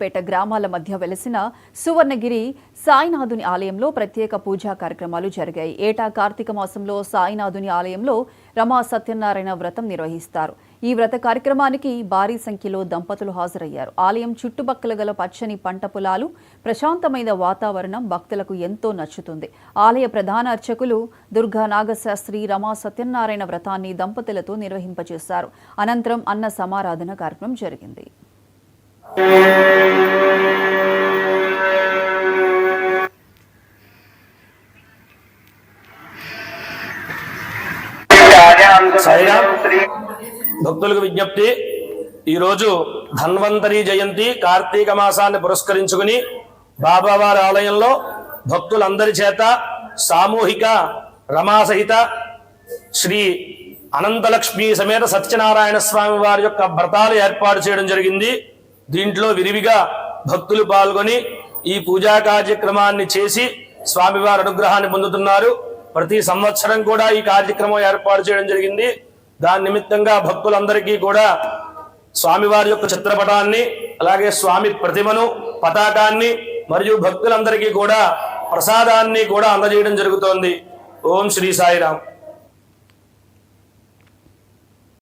పేట గ్రామాల మధ్య వెలసిన సువర్ణగిరి సాయినాథుని ఆలయంలో ప్రత్యేక పూజా కార్యక్రమాలు జరిగాయి. ఏటా కార్తీక మాసంలో సాయినాథుని ఆలయంలో రమా సత్యనారాయణ వ్రతం నిర్వహిస్తారు. ఈ వ్రత కార్యక్రమానికి భారీ సంఖ్యలో దంపతులు హాజరయ్యారు. ఆలయం చుట్టుపక్కల గల పచ్చని పంట పొలాలు, ప్రశాంతమైన వాతావరణం భక్తులకు ఎంతో నచ్చుతుంది. ఆలయ ప్రధాన అర్చకులు దుర్గా నాగశాస్త్రి రమా సత్యనారాయణ వ్రతాన్ని దంపతులతో నిర్వహింపజేశారు. అనంతరం అన్న సమారాధన కార్యక్రమం జరిగింది. భక్తులకు విజ్ఞప్తి, ఈరోజు ధన్వంతరి జయంతి కార్తీక మాసాన్ని పురస్కరించుకుని బాబావారి ఆలయంలో భక్తులందరి చేత సామూహిక రమాసహిత శ్రీ అనంతలక్ష్మి సమేత సత్యనారాయణ స్వామి వారి యొక్క వ్రతాలు ఏర్పాటు చేయడం జరిగింది. దీంట్లో విరివిగా భక్తులు పాల్గొని ఈ పూజా కార్యక్రమాన్ని చేసి స్వామివారి అనుగ్రహాన్ని పొందుతున్నారు. ప్రతి సంవత్సరం కూడా ఈ కార్యక్రమం ఏర్పాటు చేయడం జరిగింది. దాని నిమిత్తంగా భక్తులందరికీ కూడా స్వామివారి యొక్క చిత్రపటాన్ని, అలాగే స్వామి ప్రతిమను, పతాకాన్ని మరియు భక్తులందరికీ కూడా ప్రసాదాన్ని కూడా అందజేయడం జరుగుతోంది. ఓం శ్రీ సాయిరాం.